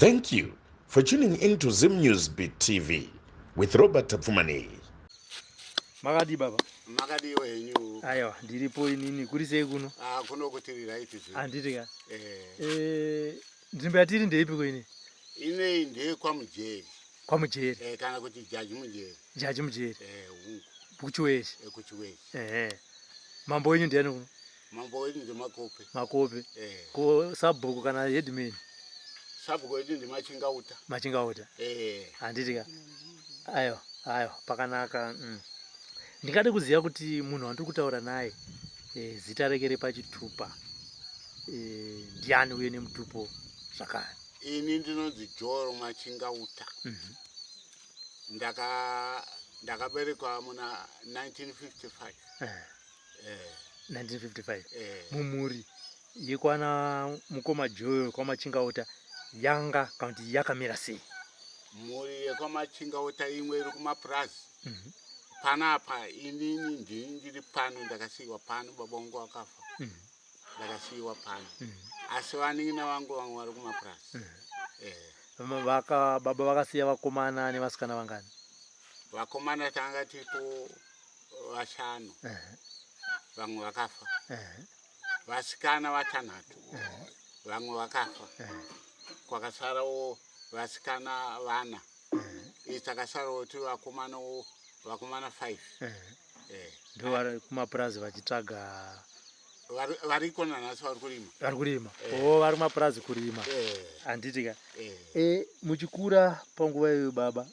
Thank you for tuning into Zim News Beat TV with Robert Tapfumani. Makadi baba. Makadi wenyu. Aiwa, ndiripo inini kuri sei kuno? Kuno kuti right zvi. Anditi ka. Nzvimbo yatiri ndeipi kwini? Ine ndeye kwa Mujeri. Kwa Mujeri. Kana kuti Jaji Mujeri. Jaji Mujeri. Hungu. Kuchiweshi. Kuchiweshi. Mambo wenyu ndiani kuno? Mambo wenyu ndi Makope. Makope. Ko sabhuku kana headman. Sabhuku wenyu ndi Machingauta. Machingauta. Anditi ka. Aiwa, pakanaka. Ndingade kuziva kuti munhu wandiri kutaura naye zita rake repachitupa ndiani uye nemutupo zvakare. Ini ndinonzi Joro Machingauta. Ndakaberekwa muna 1955. 1955. Mumhuri yekwana mukoma Joro kwaMachingauta yanga kana kuti yakamira sei? Mhuri yekwamachingauta imwe iri kumapurazi. Panapa inini ndiri pano, ndakasiyiwa pano, baba vangu vakafa. Ndakasiyiwa pano. Asi vaning'ina vangu vamwe vari kumapurazi. Baba vakasiya vakomana nevasikana vangani? Vakomana tanga tiripo vashanu. Vamwe vakafa. Vasikana vatanhatu. Vamwe vakafa. Kwakasarawo vasikana vana. Takasarawo tiri vakomana 5. Ndo vari kumapurazi vachitsvaga variko nanhasi vari kurima. Vari kurima. Vari kumapurazi kurima. Handiti ka. Muchikura panguva iyoyo baba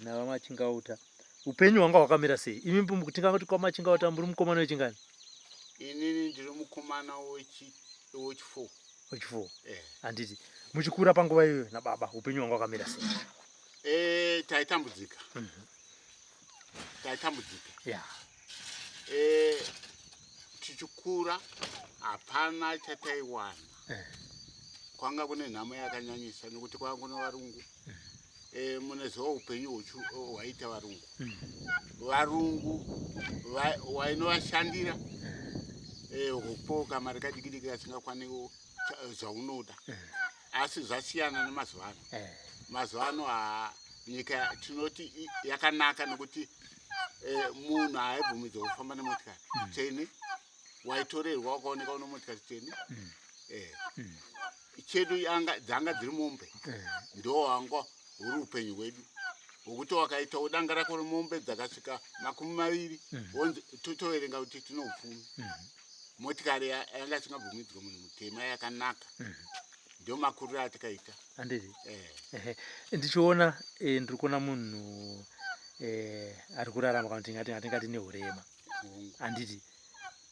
navamachingauta upenyu hwanga hwakamira sei? Imi tingangoti kwaMachingauta muri mukomana wechingani? Inini ndiri mukomana wechi4. Wechi4. Handiti. Muchikura panguva iyoyo nababa upenyu hwanga hwakamira sei? Taitambudzika. Tichikura hapana chataiwana. Kwanga kune nhamo yakanyanyisa nekuti kwanga kune varungu. Munoziva upenyu hwaita varungu. Varungu wainovashandira hupoka mari kadiki kasingakwaniwo zvaunoda. Asi zvasiyana nemazuva ano. Mazuva ano nyika tinoti yakanaka nekuti munhu haibvumidzwa kufamba nemotikari chene. Waitorerwa wakaoneka une motikari chene. Chedu dzanga dziri mombe. Ndo hwanga huri upenyu hwedu hwokuti wakaitawo danga rako remombe dzakasvika 20 wonzi toverenga kuti tino upfumi. Motikari yanga isingabvumidzwa munhu mutema yakanaka. Ndio makuriro atikaita. Handiti. Ndichiona ndiri kuona munhu ari kurarama kana kuti atingati nehurema. Handiti.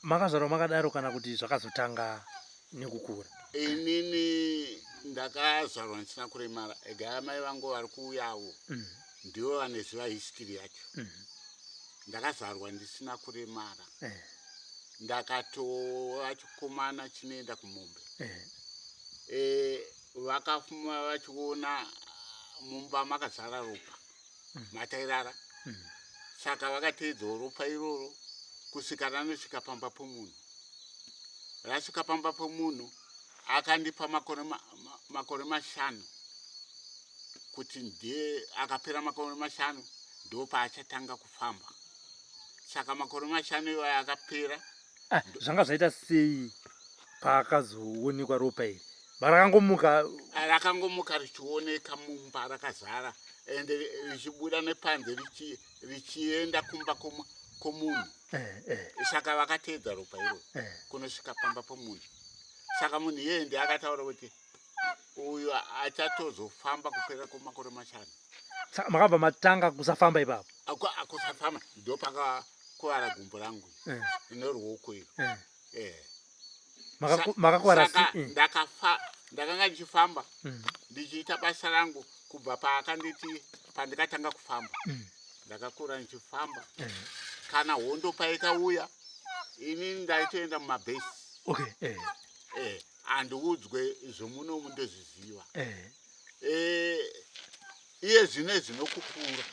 Makazvarwa makadaro kana kuti zvakazotanga nekukura? Inini ndakazvarwa ndisina kuremara. Ega mai vangu vari kuuyawo ndivo vanoziva history yacho. Ndakazvarwa ndisina kuremara. Ndakatova chikomana chinoenda kumombe. Vakafuma vachiona mumba makazara ropa matairara. Saka vakateedzawo ropa iroro kusvika ranosvika pamba pomunhu. Rasvika pamba pomunhu akandipa makore 5 kuti ndiye akapera makore 5 ndo paachatanga kufamba. Saka makore 5 iwayo akapera. Zvanga zvaita sei paakazoonekwa ropa iri? Rakangomuka richioneka mumba rakazara ende richibuda nepanze richienda kumba komunhu. Saka vakateedza ropa iro kunosvika pamba pomunhu. Saka munhu iyeye ndiye akataura kuti uyu achatozofamba kupera kwemakore 5. Makabva matanga kusafamba ipapo? Kusafamba ndo pakakuvara gumbo rangu neruoko iro. Makakuvara ndakanga ndichifamba ndichiita basa rangu kubva paakanditi pandikatanga kufamba. Ndakakura ndichifamba. Kana hondo paikauya inini ndaitoenda mumabhesi. Handiudzwe zvomunomu ndozviziva. Iye zvino zvinokukura.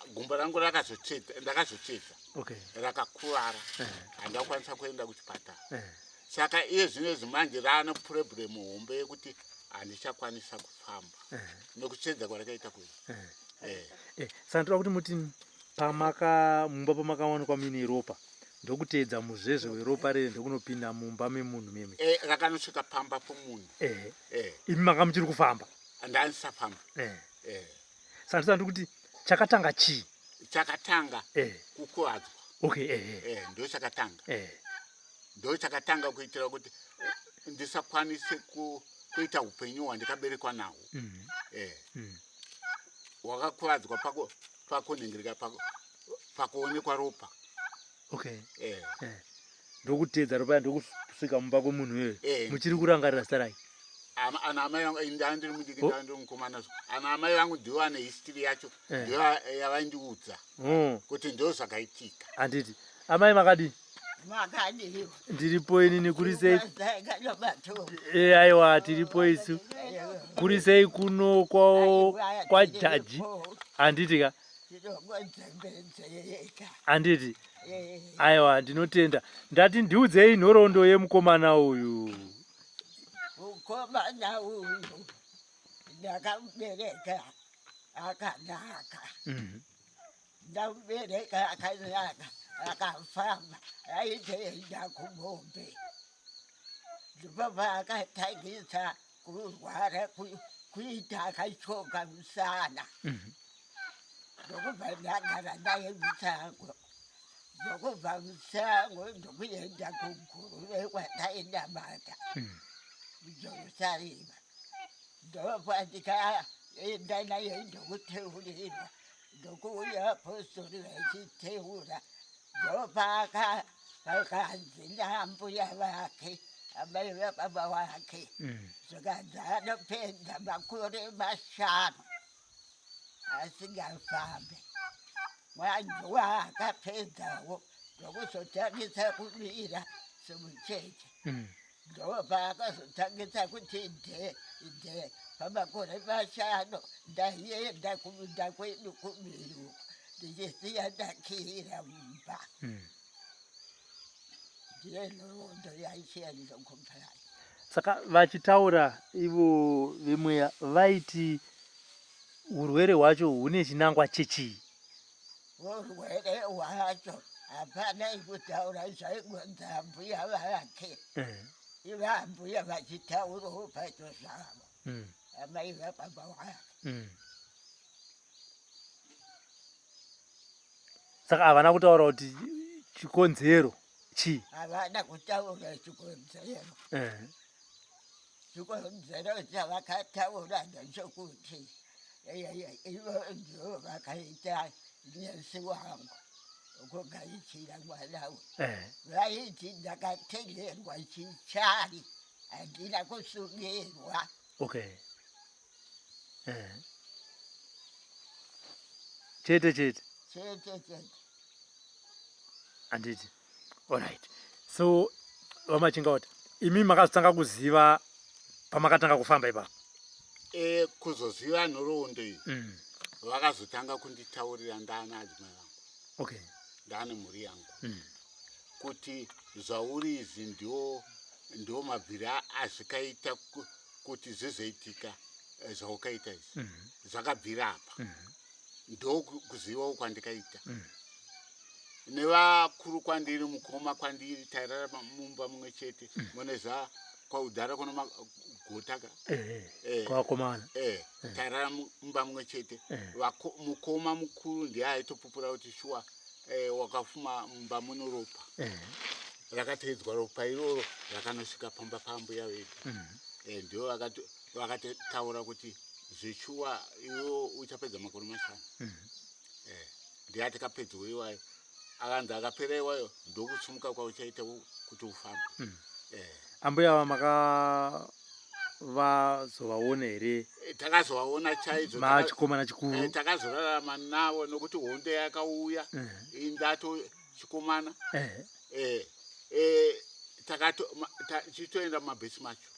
Gumbo rangu ndakazotsedza. Rakakuvara. Handakwanisa kuenda kuchipatara. Saka iye zvino manje raane problem hombe yekuti handichakwanisa kufamba nekutsvedza kwarakaita kuyi. Sandra kuti muti mumba pamakawanikwa muine ropa ndokuteedza muzvezve weropa rere ndokunopinda mumba memunhu meme rakanosvika pamba pomunhu. imi manga muchiri kufamba? Handisafamba. Sandra kuti chakatanga chii? Chakatanga kukuvadzwa. Ndo chakatanga. Ndo chakatanga kuitira kuti ndisakwanise kuita upenyu hwandikaberekwa nahwo. Wakakuvadzwa pakuningirika pakuonekwa ropa. Ndokuteedza ropa ndokusvika mumba kwemunhu iyoyo muchiri kurangarira zita rake? Ana amai vangu ndandiri mudiki ndandiri mukomana. Ana amai vangu ndivo vane history yacho ndivo yavaindiudza kuti ndo zvakaitika. Handiti amai makadi Makadiwa. ndiripo inini kurisei? Aiwa tiripo isu kurisei kuno kwajaji. Handiti ka handiti aiwa ndinotenda. Ndati ndiudzei nhoroondo yemukomana uyu. Mukomana uyu ndakamubereka akanaka. Ndamubereka akanaka akafamba aitoenda kumombe. Ndipo paakatangisa kurwara kuita akachoka musana. Ndokubva ndagara naye musango. Ndokubva musango ndokuenda kuguruve kwataenda mata muJerusarema. Ndopandikaenda naye ndokuteurirwa. Ndokuuya apostori vachiteura. Ndopakanzi nambuya vake amai vababa vake zvikanzi anopedza makore 5 asingafambi. Mwanzo waakapedzawo ndokuzotangisa kumira semucheche. Ndopaakazotangisa kuti ide pamakore 5 ndaienda kumunda kwedu kumiru ndichisiya ndakira mumba. Ndiye nhoroondo yaishiyanizokupuraya. Saka vachitaura ivo vemweya vaiti urwere hwacho hune chinangwa chechii? Urwere hwacho hapana kutaura zvaingonza mbuya vake. Iva mbuya vachitaurawo pacho zvavo. Amai vababa vake. Saka havana kutaura kuti chikonzero chii? Havana kutaura chikonzero. Chikonzero chavakataura ndechekuti ivo ndivo vakaita nyesi wangu kugayichira mwana uyu. Vaiti ndakatengerwa chichari handina kusungirwa. Chete. Handiti. Alright. So vamachingauta imi makazotanga kuziva pamakatanga kufamba ipapo? Kuzoziva nhoroondo iyi vakazotanga kunditaurira ndaana adzimai vangu ndaane mhuri yangu kuti zvauri izvi ndio mabviri azvikaita kuti zvizoitika zvaukaita izvi zvakabvira apa ndo kuzivawo kwandikaita nevakuru kwandiri mukoma kwandiri tairara mumba mumwe chete muneza kwaudhara kuno magotaka kwakomana tairara mumba mumwe chete mukoma mukuru ndiye aitopupura kuti shuwa wakafuma mumba muno ropa rakateedzwa ropa iroro rakanosvika pamba pambuya vedu ndio vakataura kuti zvechuwa iwo uchapedza makore 5 ndiye atakapedzawo iwayo akanzi akapera iwayo ndokusumuka kwauchaita kuti ufambe. Ambuya ava makavazovaona here? Takazovaona chaizvo machikomana chikuru. Takazorarama navo nokuti hondo yakauya indato chikomana chitoenda mumabhesi macho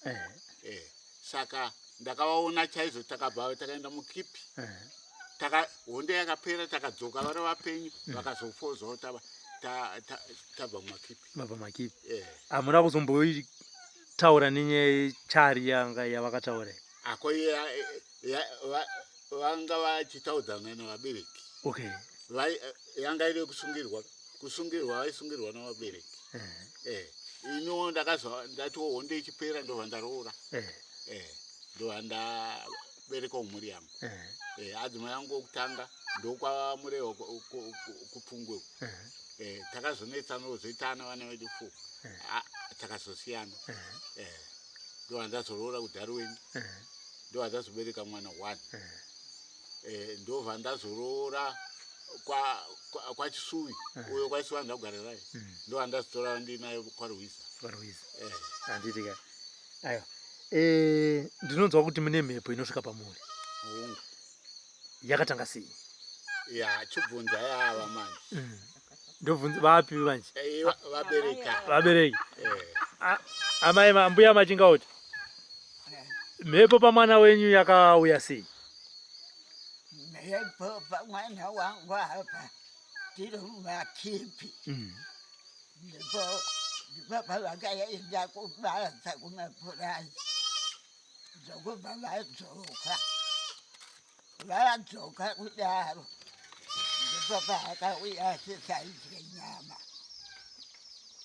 saka ndakavaona chaizvo takabva takaenda mukipi hondo yakapera takadzoka vari vapenyu vakazofozwawo tabva mumakipi. Hamuna kuzombotaura nenyaya chari yanga yavakataura? ako vanga vachitaudzana navabereki. Okay. Yanga iri kusungirwa vaisungirwa navabereki. Ino ndatiwo ndechipera ndobva ndaroora. Ndobva ndabereka umhuri yangu. Adzimai yangu okutanga ndokwamurehwa kupungwe. Takazonetsana kuzoitana vana vedu 4. Takazosiyana. Ndobva ndazoroora kuDarwin. Ndobva ndazobereka mwana 1. Ndobva ndazoroora kwaChisuvi uyo kwaisiwa ndagara naye. Ndobva ndazotora ndinaye kwaRuiza. Handiti ka. Aiwa. Ndinonzwa kuti mune mhepo inosvika pamuri. Yakatanga sei? Ya chibvunza yava manje. Ndobvunza vapi manje? Vabereki. Amai mbuya Machingauta. Mhepo pamwana wenyu yakauya sei? Mhepo pamwana wangu apa tiri muvakipi. Ndipo pavakaenda kubasa kumapurazi zvokubva vadzoka kudaro ndipo paakauya tisaidye nyama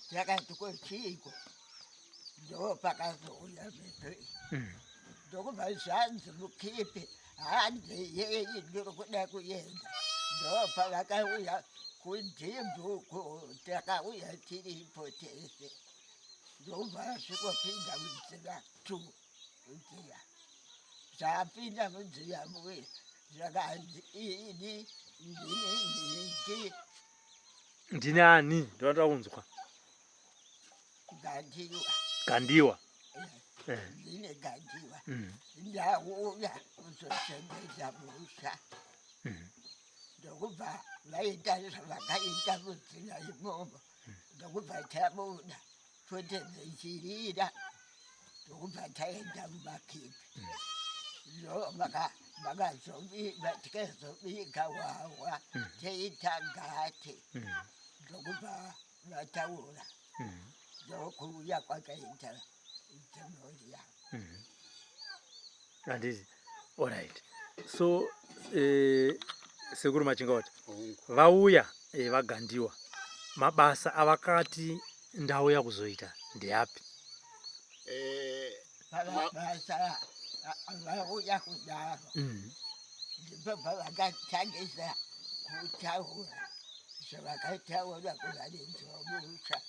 takati kochiko ndo pakazouya mhepo iyi ndokubva zvanzi mukipi handiyei ndiri kuda kuenda ndo pavakauya kudhibhuku takauya tiripo tese ndobva zvikopinda mudziva 2 mudziva zvapinda mudziva muwiri zvakanzi ini ndine nhiki ndine ani ndinoda kunzwa Gandiwa ndine Gandiwa ndauya kuzochengeta musha ndokubva vaita zvavakaita mudziva imomo ndokubva tabuda totedzechirira ndokubva taenda mumakipi ndo tikazobika wawa teita gate ndokubva vataura ndokuuya kwakaita dzimhuri yangu. Handiti. Alright. So Sekuru Machingauta vauya vaGandiwa mabasa avakati ndauya kuzoita ndeapi? Mabasa vauya kudaro ndipo pavakatangisa kutaura zvavakataura kuvaridzi vomusha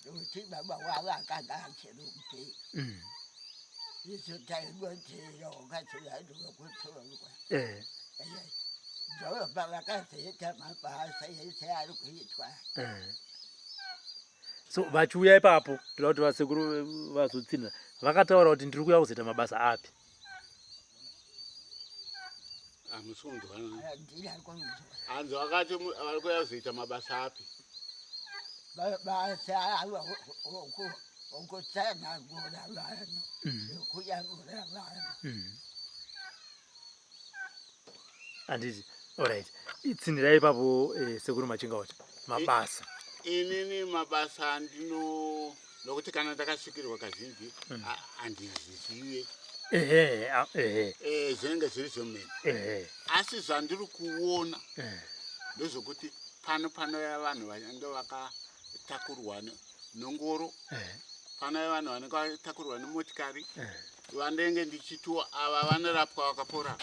nokuti baba wavo akanga achiri mupenyu isu taingoteera wakati vanhu vokutorwa ndo pavakazoita mabasa ese ari kuitwa. So vachiuya ipapo toda kuti vasekuru vazotsinira vakataura kuti ndiri kuuya kuzoita mabasa api? Hanzi vakati vari kuuya kuzoita mabasa api? Mabasa avo okutsanangura vanhu nokuyamura vanhu. Handiti. Alright. Itsinirai ipapo Sekuru Machingauta mabasa. Inini mabasa nokuti kana ndakasvikirwa kazhinji handizvizive zvinenge zviri zvemene. Asi zvandiri kuona ndezvokuti panouya vanhu vanenge vakatakurwa nengoro, panouya vanhu vanenge vatakurwa nemotikari, vanenge ndichitiwa ava vanorapwa vakapora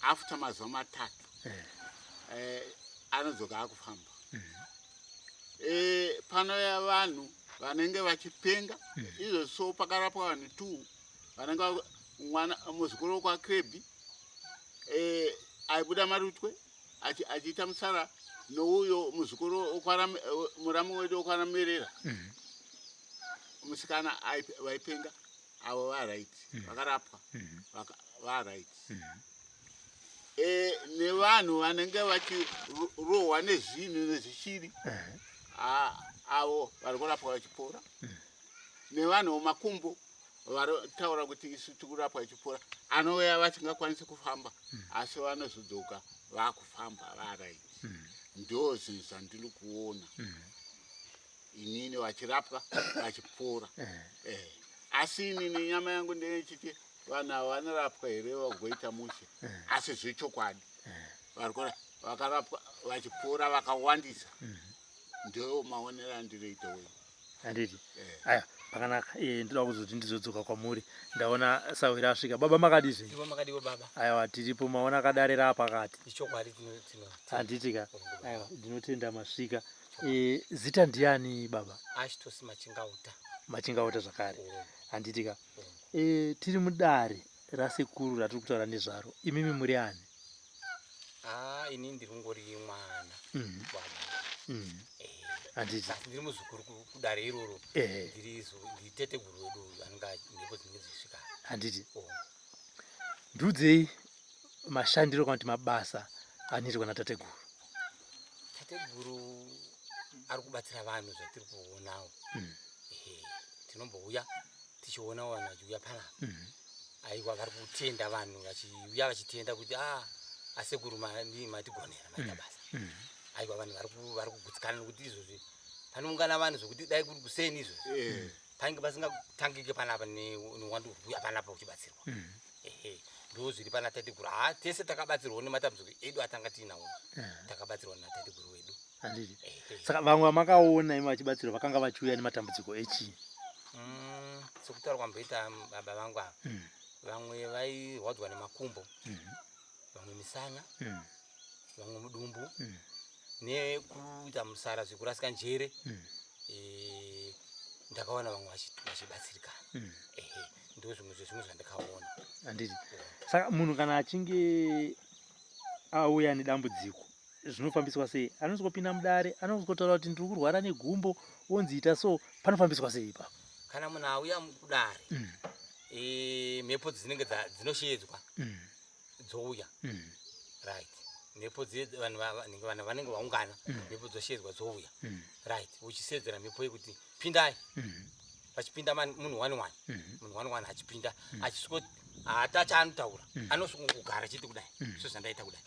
after mazuva 3 anodzoka akufamba. Panouya vanhu vanenge vachipenga izvo, so pakarapwa vanhu 2 vanenge muzukuru kwaKrebi aibuda marutwe achiita musara nouyo muzukuru muramu wedu okwanamerera musikana vaipenga avo varaiti vakarapwa varaiti. Nevanhu vanenge vachirohwa nezvinhu nezvichiri avo vari kurapwa vachipora. Nevanhu vemakumbo varitaura kuti isu tikurapwa vachipora, anouya vasingakwanisi kufamba asi vanozodzoka vakufamba varaiti. Ndo zvinhu zvandiri kuona inini vachirapwa vachipora. Asi inini nyama yangu ndeyechiti vana vanorapwa here vagoita mushe asi zvechokwadi vakarapwa vachipfuura vakawandisa ndo maonero andinoita wei handiti aya pakanaka ndoda kuzoti ndizodzoka kwamuri ndaona Sawira asvika. Baba makadizve? Ivo makadiwo baba. Aiwa tiripo maona akadarira apa kati Ichokwadi handitika aiwa ndinotenda masvika. Zita ndiani baba? Ashitosi Machingauta. Machingauta zvakare handitika. Tiri mudare rasekuru ratiri kutaura nezvaro, imimi muri ani? Ini ndiri ngori mwana baba. Handiti ndiri muzukuru kudare iroro ndiri tateguru wedu anenge nhepo dzinenge dzisvika. handiti ndudzei mashandiro kana kuti mabasa anoitwa natateguru? Tateguru ari kubatsira vanhu zvatiri kuonawo. Tinombouya tichiona vanhu vachiuya panapa. Aiwa vari kutenda vanhu vachiuya vachitenda kuti asekuru matigonera maita basa. Aiwa vanhu vari kugutsikana nokuti izvozvi panoungana vanhu zvokuti dai kuri kuseni izvozvi pange pasingatangike panapa newandiri kuuya panapa uchibatsirwa. Ndo zviri pana tateguru. Tese takabatsirwa nematambudziko edu atanga tiinawo. Takabatsirwa natateguru wedu. Handiti saka vamwe vamakaona imi vachibatsirwa vakanga vachiuya nematambudziko echii? Sokutaura kwamboita baba vangu ava vamwe vairwadzwa nemakumbo, vamwe misana, vamwe mudumbu, nekuita musara zvekurasika njere. Ndakaona vamwe vachibatsirikana. Ndo zvimwe zvezvimwe zvandakaona. Handiti saka munhu kana achinge auya nedambudziko zvinofambiswa sei? Anozopinda mudare anozotaura kuti ndiri kurwara negumbo onzi ita so, panofambiswa sei ipapo? Kana munhu auya kudare mhepo dzinenge dzinoshedzwa dzouya right, mhepo vanhu vanenge vaungana mhepo dzoshedzwa dzouya right, uchisedzera mhepo yekuti pindai. Vachipinda munhu wani achipinda achisvika hata chaanotaura anosvika chiti kudai so zvandaita kudai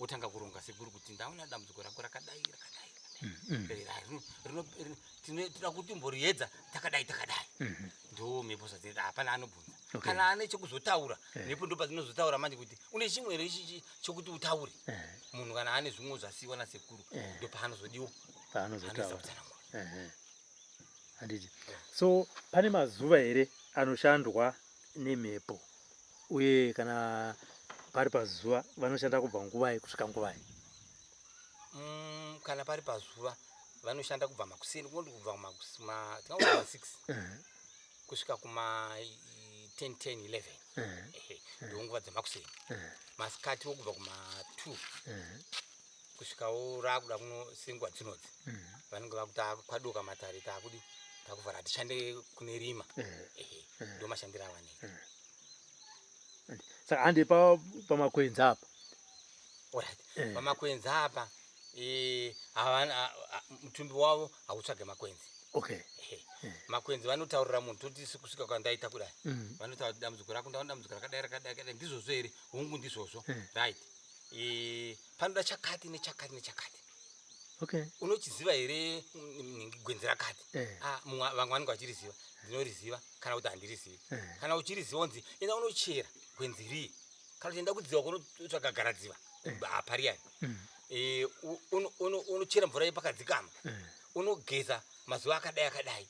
otanga kuronga sekuru kuti ndaona dambudziko rako rakadai tinoda kuti mboriedza takadai ndo mhepo zvadzinoita hapana anobvunza. Kana ane chekuzotaura mhepo ndo padzinozotaura manje kuti une chimwe here ichi chokuti utaure. Munhu kana ane zvimwe zvasiyiwa nasekuru ndo paanozodiwa paanozotaura. Handiti so pane mazuva here anoshandwa nemhepo uye kana pari pazuva vanoshanda kubva nguvai kusvika nguvai? Kana pari pazuva vanoshanda kubva makuseni kubva kuma 6 kusvika kuma 10 11 ndo nguva dzemakuseni. Masikati wokubva kuma 2 kusvikawo rakuda kuno senguva dzinodzi vanenge vakuti kwadoka matare takudi takuvhara tishande kune rima. Ndo mashandiro avanoita. Saka hande pamakwenzi apa pamakwenzi apa mutumbi wavo hautsvage makwenzi. Makwenzi vanotaurira munhu toti kusvika kwandaita kudai vanotaura kuti dambudziko rako ndaona dambudziko rakadai ndizvozvo here hongu ndizvozvo right, panoda chakati nechakati. Unochiziva here gwenzi rakati? Vamwe vanenge vachiriziva, ndinoriziva kana kuti handirizivi. Kana uchiriziva unzi enda unochera gwenzi rii. Kana uchienda kudziva kunotsvaga garadziva pariyani unochera mvura yepakadzikama unogeza mazuva akadai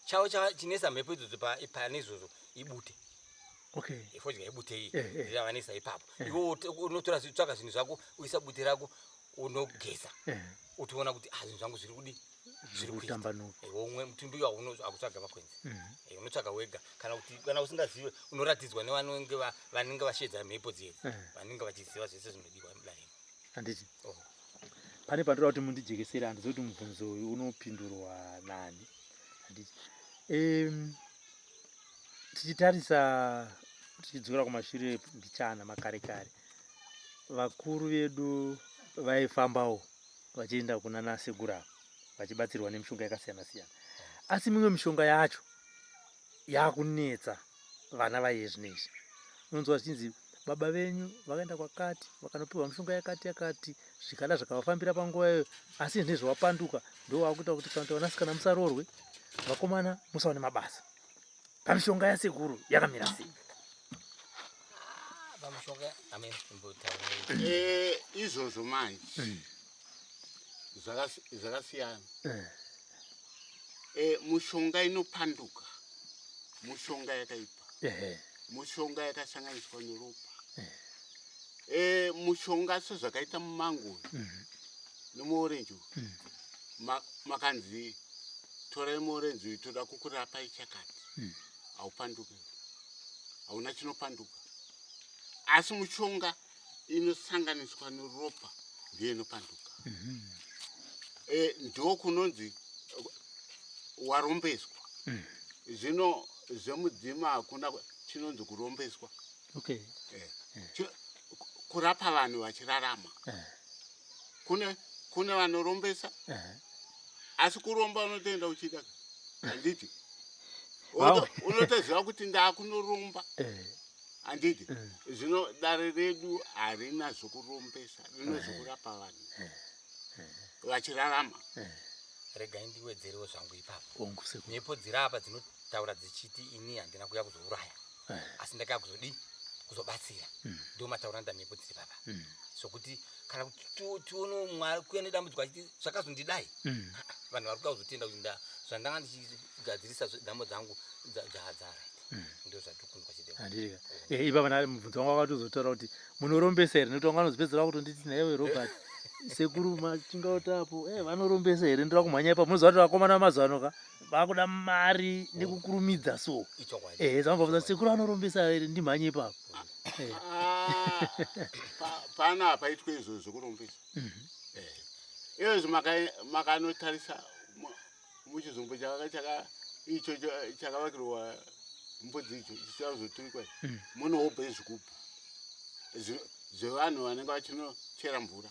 chavo chinesa mhepo idzodzo pane izvozvo ibute. Fodya ibute iyi yavanesa ipapo. Iwe unotora tsvaga zvinhu zvako uisa bute rako unogeza utoona kuti zvinhu zvangu zviri kudi zviri kutambanuka. Omwe mutumbi hakutsvaga makwenzi unotsvaga wega. Kana usingazive unoratidzwa nevanenge vashedza mhepo dzedzi vanenge vachiziva zvese zvinodiwa mudarimo. Handiti pane pandoda kuti mundijekesere handizoti mubvunzo uyu unopindurwa nani. Handiti tichitarisa tichidzokera kumashure mbichana makare vakuru vedu vaifambawo vachienda kuna nasekuru vachibatsirwa nemishonga yakasiyana siyana, asi mimwe mishonga yacho yakunetsa vana vaiyezvinezvi. Unonzwa zvichinzi baba venyu vakaenda kwakati vakanopiwa mishonga yakati zvikada zvakavafambira panguva iyoyo, asi nezvawapanduka ndo wakuita kuti kana vanasikana musarorwe, vakomana musawane mabasa. Pamishonga yasekuru yakamira sei? pamushonga amen imbotaura izvozvo manje zvakasiyana. Mushonga inopanduka, mushonga yakaipa, mushonga yakasanganiswa neropa, mushonga sezvakaita mumango nomuorenji makanzi torai muorenji toda kukurapai chakati, haupanduki, hauna chinopanduka. Asi mushonga inosanganiswa neropa ndiyo inopanduka. Ndo kunonzi warombeswa. Zvino zvemudzima hakuna chinonzi kurombeswa. Kurapa vanhu vachirarama. Kune vanorombesa, asi kuromba unotoenda uchida. Handiti? Unotoziva kuti ndakunoromba. Handiti? Zvino dare redu harina zvokurombesa, rino zvokurapa vanhu vachirarama. Regai ndiwedzerewo zvangu ipapo. Mhepo dziri apa dzinotaura dzichiti ini handina kuuya kuzouraya, asi ndakauya kuzodii, kuzobatsira. Ndio matauranda mhepo dziri papa. Sokuti kana tione Mwari kuya nedambudziko achiti zvakazondidai, vanhu vari kuda kuzotenda kuti zvandanga ndichigadzirisa nhamo dzangu dzahadzara. Ndio zvatikundwa chidemo. Ipa vanhu mubvunzo wangu wakatozotaura kuti munorombesa here, nekuti vanganozopedzera kutonditi naiwe Robert sekuru machingautapo vanorombesa here, ndoda kumhanya ipapo. Munoziva kuti vakomana vamazuva ano vakuda mari nekukurumidza so. Zvamabva sekuru anorombesa here ndimhanye ipapo. Pana hapaitwe izvo zvokurombesa. Izvo makanotarisa muchizumbu icho chakavakirwa mbudzi icho chisava zoturikwa, munohobhe zvigubhu zvevanhu vanenge vachinochera mvura.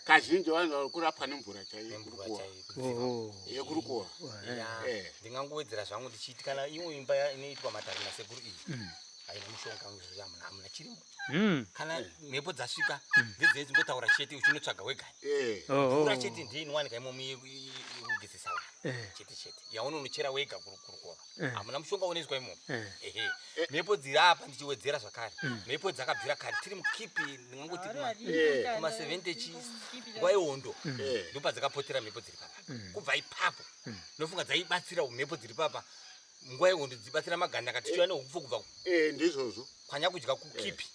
Kazhinji vanhu vari kurapwa nemvura yekurukova. Ndingangowedzera zvangu ndichiti kana imwe imba inoitwa matare nasekuru iyi haina mushonga hamuna chirimo. Kana mhepo dzasvika ndedzine dzingotaura chete uchinotsvaga wega. Mvura chete ndiyo inowanika imomo yekugezesa vanhu chete yaunonochera wega kurukova. Hamuna mushonga unoiswa imomo. Mhepo dziri apa ndichiwedzera zvakare, mhepo dzakabvira kare tiri mukipi, ndingangoti kuma 70 nguva yehondo ndopa dzakapotera mhepo dziri papa. Kubva ipapo ndofunga dzaibatsira mhepo dziri papa nguva yehondo dzibatsira maganda akatichiva neupfu kubva ndizvozvo kwanya kudya kukipi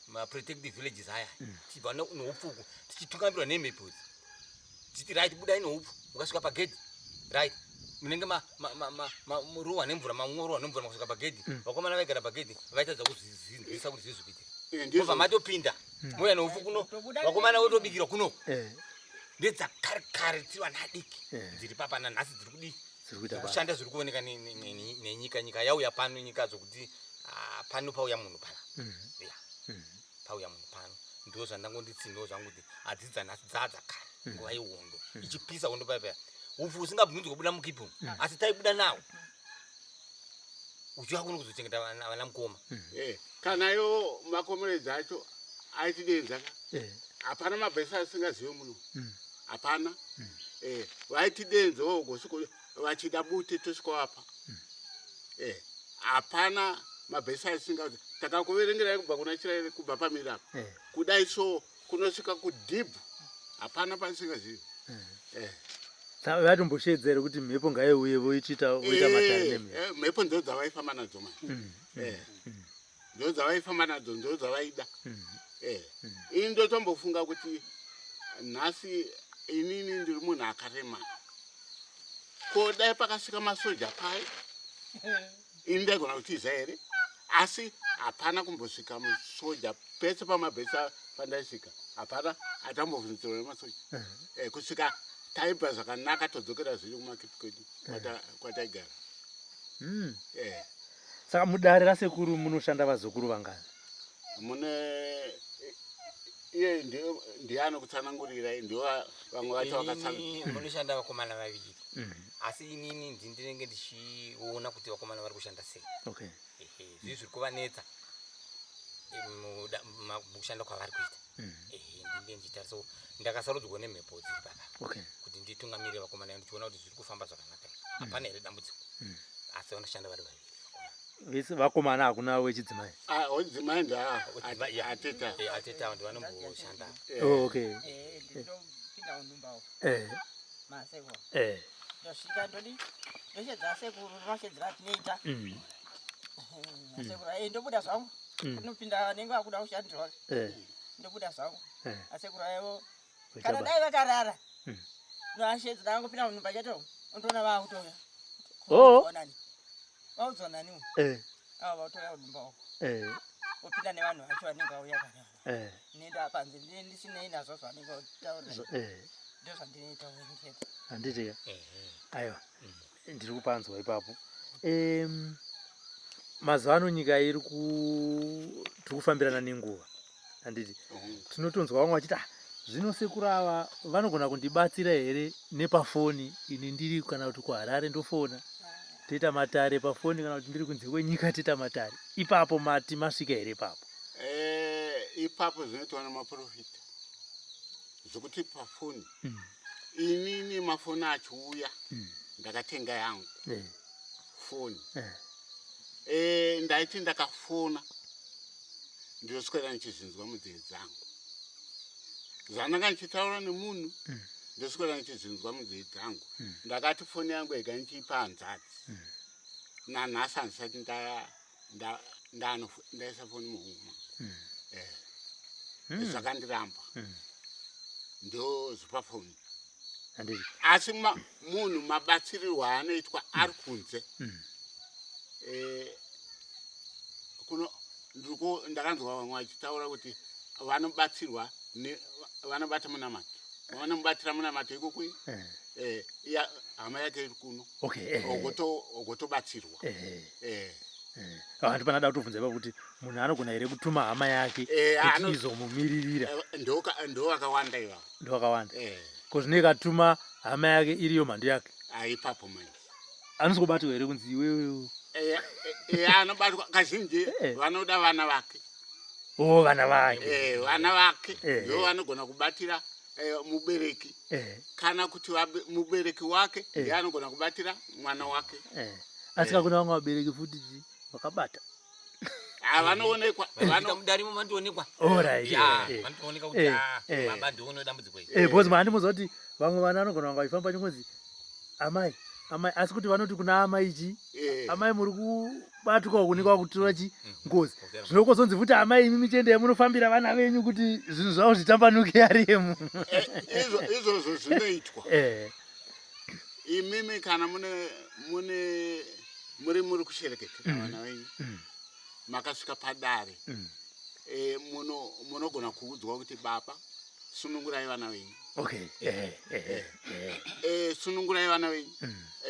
maprotected villages aya tibva neupfuku tichitungambirwa nemhepo idzi tichiti right budai neupfu mukasvika pagedhi right munenge murohwa nemvura, mamorohwa nemvura makasvika pagedhi, vakomana vaigara pagedhi vaitadza kuzivisa kuti zvizokuitika. Kubva matopinda mouya neupfu kuno, vakomana votobikirwa kuno. Ndedzakare kare tiri vana vadiki dziri papa nanhasi dziri kudii, kushanda zviri kuoneka nenyika yauya pano, nyika zokuti pano pauya munhu pana. Pauya munhu pano. Ndo zvandangonditsindiwo zvangu kuti hadzidzi dzanhasi dzadzakare nguva yehondo ichipisa hondo paya. Upfu usingabvunzi kubuda mukipu, asi taibuda nawo uchiwa kuno kuzochengeta vana mukoma. Kanayo makomeredzi acho aitidenza, hapana mabhesa asingazive muno, hapana. Vaitidenzawo gosiko vachida bute tosvika apa. Hapana mabhesa asingazive. Takakuverengerai kubva kuna Chiraire kubva pamira kudai so kunosvika kudhibhu, hapana pasingazive. Vatomboshedzera kuti mhepo ngaiuye voita matare nemhepo. Mhepo ndo dzavaifamba nadzo manje. Ndo dzavaifamba nadzo, ndo dzavaida. Ini ndotombofunga kuti nhasi inini ndiri munhu akarema. Ko dai pakasvika masoja pai, ini ndaigona kutiza here, asi hapana kumbosvika musoja pese pamabhesa pandaisvika. Hapana atambovhunzirwa nemasoja. Kusvika taibva zvakanaka todzokera zviri kumakipi kwedu kwataigara. Saka mudare rasekuru munoshanda vazukuru vangani? Mune iye ndiye anokutsanangurirai, ndio vamwe vacho vakatsanangura. Munoshanda vakomana vaviri, asi inini ndinenge ndichiona kuti vakomana vari kushanda sei. Zvizvi zviri kuvanetsa mukushanda kwavari kuita. Ndinenge ndichitarisa ndakasarudzwa nemhepo dziri papa kuti nditungamirire vakomana ndichiona kuti zviri kufamba zvakanaka, hapana here dambudziko, asi vanoshanda vari vaviri. vese vakomana hakuna wechidzimai. Wechidzimai ateta. Ateta ndi vanomboshanda. Okay. ndinopinda munumbawo Eh. masekuru Eh. ndosvika ndoti ndoshedza sekuru mashedzera tinoita asekuru ndobuda zvangu kunopinda nenge akuda kushandirwa ndobuda zvangu asekuru aivo kana dai vakarara noashedzera angopinda munumba chato ondoona vaakutoya vaudzwa naniwo avo vautoya kunumba wako opinda nevanhu vacho vanenge vauya karara nenda panze ndisinei nazvo zvanenge vautaurira ndozvandinoita wenjeka handiti aiwa ndiri kupanzwa ipapo. Mazuva ano nyika iri kufambirana nenguva handiti tinotonzwa vamwe vachiti zvino sekuru ava vanogona kundibatsira here nepafoni ini ndiri kana kuti kuHarare ndofona toita matare pafoni kana kuti ndiri kunze kwenyika toita matare ipapo mati masvika here ipapo? Ipapo zvinoitwa nemaprofita zvokuti pafoni inini mafoni achiuya ndakatenga yangu foni ndaiti ndakafona ndoswera ndichizvinzwa munzeve dzangu zvananga ndichitaura nemunhu ndoswera ndichizvinzwa munzeve dzangu ndakati foni yangu ega ndichiipa hanzvadzi nanhasi handisati ndaisa foni muhuma zvakandiramba ndozvipa foni asi munhu mabatsirirwo anoitwa ari kunze ndakanzwa vamwe vachitaura kuti vanobatsirwa vanobata munamato vanomubatira munamato ikokui hama yake iri kuno ogotobatsirwa vantu panada kutovunza ipapo kuti munhu anogona here kutuma hama yake kuti izomumiririra? ndo vakawanda ivavo, ndo vakawanda ko zvino ikatuma hama yake iriyo mhando yake aipapo manje anozobatwa here kunzi iwewe anobatwa kazhinji vanoda vana vake. Vana vake vana vake ndo vanogona kubatira mubereki kana kuti mubereki wake ndiye anogona kubatira mwana wake. Asi kuna vamwe vabereki futi vakabata vanoonekwa mudarimo vandoonekwa vandooneka kuti baba ndoono dambudziko iri bhozi mandimuzwa kuti vamwe vana vanogona vanga vachifamba chingozi amai asi kuti vanoti kuna amai ichi amai muri kubatwa kunikwa kutora ngozi zvinokozonzi futi amai imi michende yamunofambira vana venyu kuti zvinhu zvavo zvitambanuke ariyemu izvozvo zvinoitwa. Imimi kana muri kushereketera vana venyu makasvika padare munogona kuudzwa kuti baba sunungurai vana venyu. Sunungurai vana venyu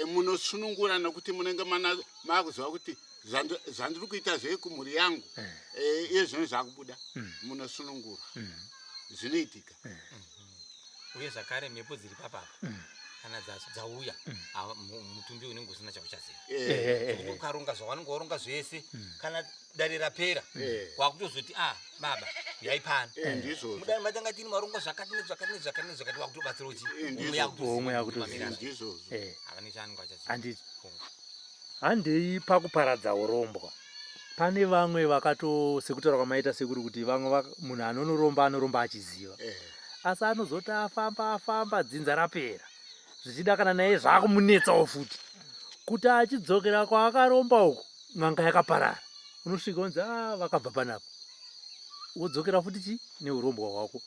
munosunungura nokuti munenge makuziva kuti zvandiri kuita zvekumhuri yangu iye zvino zvakubuda munosunungura zvinoitika. Uye zvakare mhepo dziri papapa kana dzauya mutumbi unenge usina chakuchaziva ukaronga zvawanenge waronga zvese kana dare rapera wakutozoti baba yaipana mudare matanga tini maronga zvakati nezvakati nezvakati nezvakati wakutobatsira uchi umwe yakutoziva havane chaanenge achaziva. Handei pakuparadza urombwa pane vamwe sekutaura kwamaita sekuri kuti vamwe munhu anoromba achiziva asi anozoti afamba dzinza rapera zvichida kana naye zvakumunetsawo futi kuti achidzokera kwaakaromba uko n'anga yakaparara unosvika unzi vakabva panapo wodzokera futi neurombwa hwako.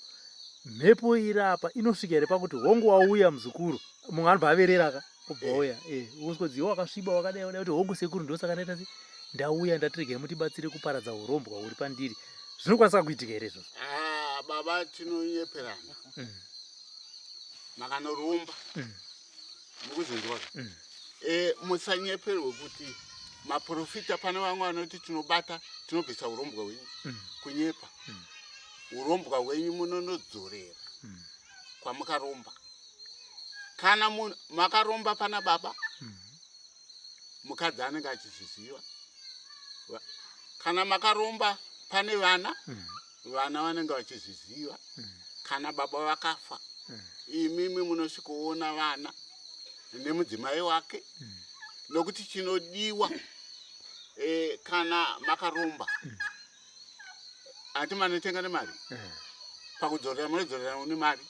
Mhepo iri apa inosvika here pakuti hongu wauya muzukuru mumwe anobva averera obva uya uskodzi wakasviba wakadai kuti hongu sekuru ndosaka ndaita ndauya ndatirege mutibatsire kuparadza urombwa huri pandiri. Zvinokwanisa kuitika here izvozvo? Baba tinonyeperana makanorumba mukuzvinzwa musanyeperwe kuti maprofita pane vamwe vanoti tinobvisa urombwa hwenyu kunyepa. Urombwa hwenyu munonodzorera kwamukaromba. Kana makaromba pana baba mukadzi anenge achizviziva. Kana makaromba pane vana vanenge vachizviziva. Kana baba vakafa imimi munosvikoona vana nemudzimai wake nokuti chinodiwa kana makarumba ati manotenga nemari pakudzorera munodzorera nemari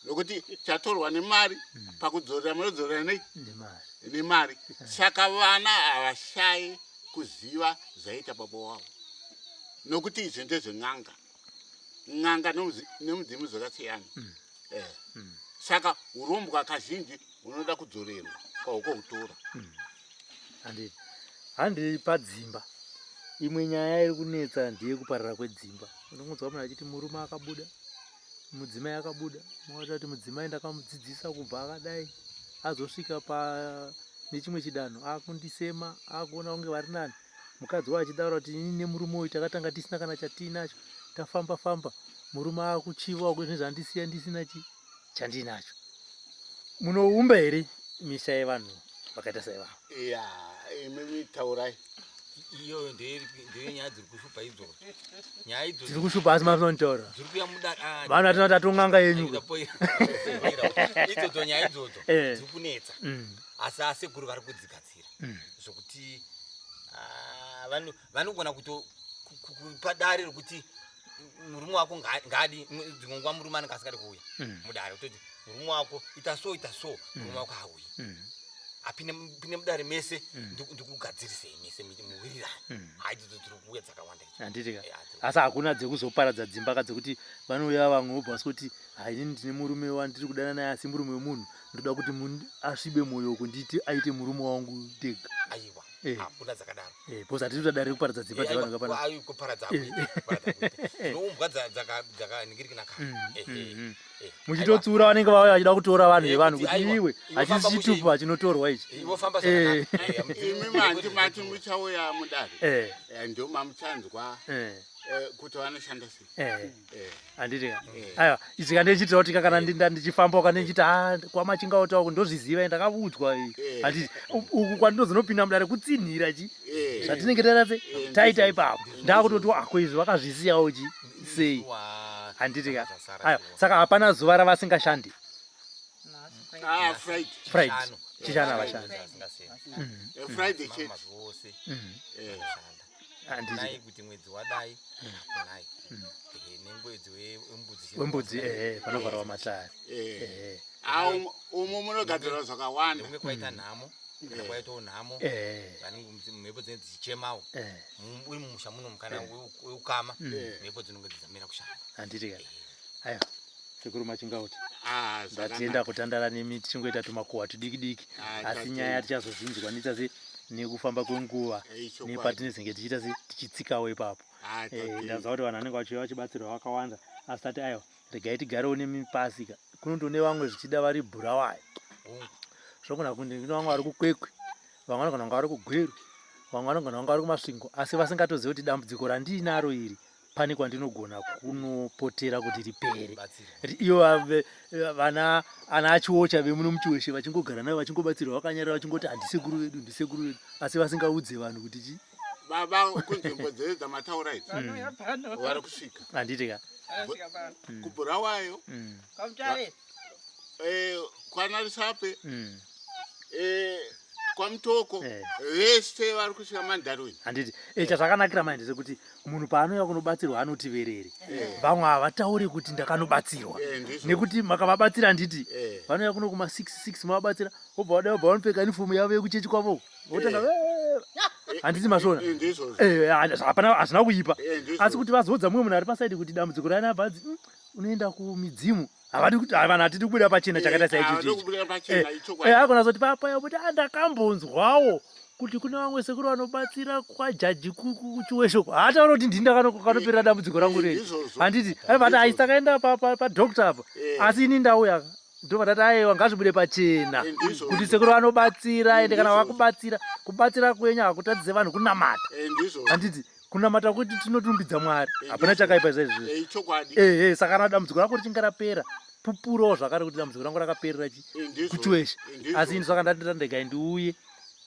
nokuti chatorwa nemari pakudzorera munodzorera nemari saka vana havashayi kuziva zvaita baba wavo nokuti izvi ndezven'anga n'anga nemudzimu zvakasiyana saka urombwa kazhinji unoda kudzorerwa kwahukohutora handiri padzimba imwe nyaya iri kunetsa ndiye kuparara kwedzimba. Unongonzwa munhu achiti murume akabuda mudzimai akabuda mwaita kuti mudzimai ndakamudzidzisa kubva akadai azosvika nechimwe chidanho akundisema akuona kunge vari nani. Mukadzi wacho achitaura kuti ini nemurume uyu takatanga tisina kana chatiinacho tafamba famba murume akuchiva nezvandisiya ndisina chandinacho. Munoumba here misha yevanhu vakaita saivavo? imimi taurai iyo ndeye nyaya dziri kushupa idzodzo. Nyaya idzodzo dziri kushupa asi mafinonitaura dziri kuya mudaka vanhu atina tatong'anga yenyu idzodzo nyaya idzodzo dziri kunetsa asi asekuru vari kudzigadzira zvokuti vanogona kupa dare rokuti murume wako ngadi dzimwe nguva murume anenge asikadi kuuya mudare kutoti murume wako ita so murume wako hauyi apinde mudare mese ndikugadzirisei mese muwirirani haidzodzo dziri kuuya dzakawanda handitika asi hakuna dzekuzoparadza dzimba dzekuti vanouya vamwe vobva kuti haini ndine murume wandiri kudana naye asi murume wemunhu ndoda kuti asvibe mwoyo kunditi aite murume wangu tega. Aiwa hakuna dzakadaro bcause hatiri kuda dare kuparadza dzimba dzavanhu kuparadza noumbwa dzakaningirikina kare muchitotsura vanenge vauya vachida kutora vanhu vevanhu kuti iwe hachisi chitupa chinotorwa ichi imi mati muchauya mudare ndio mamuchanzwa kuti vanoshanda sei handitika aiwa izvi kandichitira kuti kana ndichifamba ukandichiti kwamachingaota uku ndozviziva ndakavudzwa handiti uku kwandinozonopinda mudare kutsinhira zvatinenge taita taita ipapo ndakutoti ako izvi vakazvisiyawo sei handitika aiwa saka hapana zuva ravasingashandi friday chishana vashandi friday chete nai kuti mwedzi wadai nai nemwedzi wembudzi panovharwa matari umo munogadzirwa zvakawanda unge kwaita nhamo kana kwaitawo nhamo vanenge mhepo dzinenge dzichichemawo uri mumusha muno mukana weukama mhepo dzinonge dzidzamira kushanda handitika aiwa sekuru Machingauta ndatienda kutandara nemi tichingoita tumakuhwa tudiki diki asi nyaya tichazozinzwa nitase nekufamba kwenguva nepatinezenge tichiita se tichitsikawo ipapo ndaziva kuti vanhu vanenge vachiuya vachibatsirwa vakawanda asi tati aiwa regai tigarewo nemipasika kunotone vamwe zvichida vari Bulawayo zvogona kunge kune vamwe vari kuKwekwe vamwe vanogona kunge vari kuGweru vamwe vanogona kunge vari kuMasvingo asi vasingatozivi kuti dambudziko randinaro iri pane kwandinogona kunopotera kuti ripere iyo vana ana achiwocha vemuno muchiweshe vachingogara nayo vachingobatsirwa vakanyarara vachingoti handisekuru vedu ndisekuru vedu asi vasingaudze vanhu kuti chi baba kunzvimbo dzedu dzamataura idzi vari kusvika handitika kuBulawayo kwaNarisape kwamutoko vese vari kusvika mandarweni handiti chazvakanakira maindese kuti munhu paanouya kunobatsirwa anoti verere vamwe havatauri kuti ndakanobatsirwa nekuti makavabatsira nditi vanouya kuno kuma 6 mavabatsira obva vadai obva vanopfeka inifomu yavo yekuchechi kwavo votanga handiti masvona hapana hazvina kuipa asi kuti vazodza mumwe munhu ari pasaidi kuti dambudziko rana bhadzi unoenda kumidzimu havadi kuti vanhu hatidi kubuda pachena chakaita saichichi agona zoti papaya kuti andakambonzwawo kuti kune vamwe sekuru vanobatsira kwajaji kuchiweshoko hataura kuti ndini ndakanoperera dambudziko rangu rei handiti aivati haisi takaenda padokta apa asi ini ndauya ndovatati aiwa ngazvibude pachena kuti sekuru vanobatsira ende kana vakubatsira kubatsira kwenyu hakutadzise vanhu kunamata handiti kunamata kuti tinotumbidza Mwari hapana chakaipa izvezvi saka kana dambudziko rako richinge rapera pupurawo zvakare kuti dambudziko rangu rakaperera kuchiweshe asi ini saka ndatita ndegai ndiuye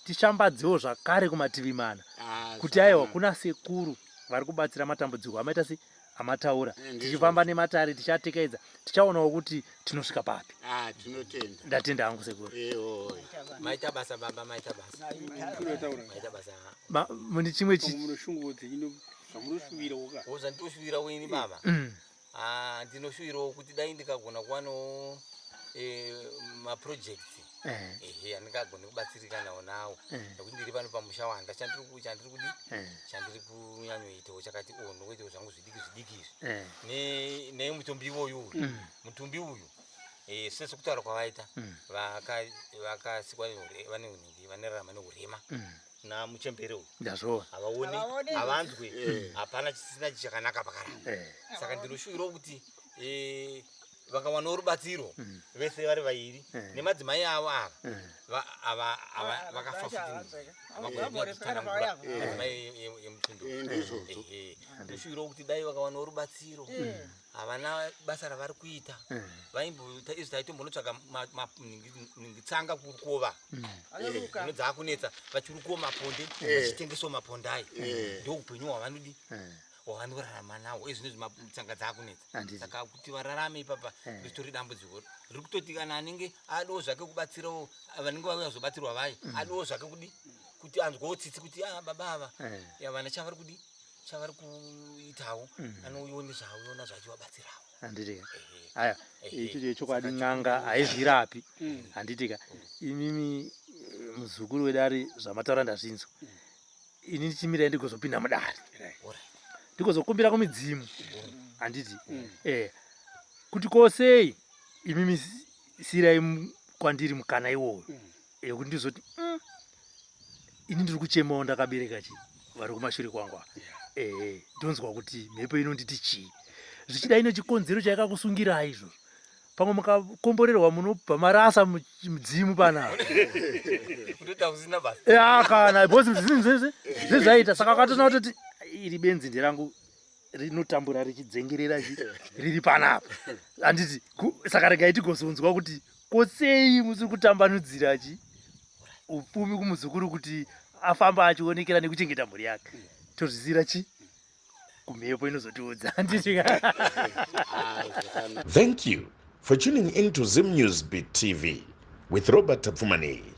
tishambadzewo zvakare kumativi mana kuti aiwa kuna sekuru vari kubatsira matambudziko amaita se amataura tichifamba nematare tichatekedza tichaonawo kuti tinosvika papi. Tinotenda. Ndatenda hangu sekuru. Maita basa baba, maita basa. Maita basa. Muni chimwe Oza ndoshuwira weni baba. Ndinoshuvirawo kuti dai ndikagona kuwanawo maprojects. Andingagone kubatsirikanawo nawo. Nekuti ndiri pano pamusha wanga chandiri kunyanyoitawo chakati ndokuitawo zvangu zvidiki nemutumbi uyu. Mutumbi uyu. Sese kutaura kwavaita vakasikwa vanerarama neurema namuchembere uyu havaoni havanzwe hapana chisina chichakanaka pakara. Saka ndinoshuvirawo kuti vakawanawo rubatsiro vese vari vairi nemadzimai avo ava vakafa futi madzimai emutundo. Ndinoshuvirawo kuti dai vakawanawo rubatsiro havana basa ravari kuita vaimbotaitombondotsvaga tsanga kurukova ino dzaakunetsa vachirukova maponde vachitengesawo mapondai ndoupenyu hwavanodi hwavanorarama nawo ezvinezvi tsanga dzaakunetsa. Saka kuti vararame ipapa ritori dambudziko riri kutoti kana anenge adowo zvake kubatsirawo vanenge vauya zobatsirwa vai adowo zvake kuti anzwawo tsitsi kuti baba ava vana chavari kudi chavari kuitawo anoiona zvaiona zvachivabatsirawo. Handitika aya icho chokwadi n'anga haizvirapi. Handitika imimi muzukuru wedu ari zvamataura ndazvinzwa. Ini ndichimirai ndigozopinda mudare ndikozokumbira kumidzimu. Handiti kuti kosei imimi sirai kwandiri mukana iwoyo kuti ndizoti ini ndiri kuchemawo ndakabereka chi vari kumashure kwangu ndonzwa kuti mhepo inonditi chii zvichida ino chikonzero chaikakusungirai izvo pamwe mukakomborerwa munobva marasa mudzimu panapa kana bhosi zvezvaita. Saka akatona kutoti iri benzi nderangu rinotambura richidzengerera riri panapa. Handiti saka regai tigozonzwa kuti kosei musiri kutambanudzira upfumi kumuzukuru kuti afamba achionekera nekuchengeta mhuri yake. Tozvizira chi kumhepo inozotiudza. Thank you for tuning in to Zim News Beat TV with Robert Tapfumani.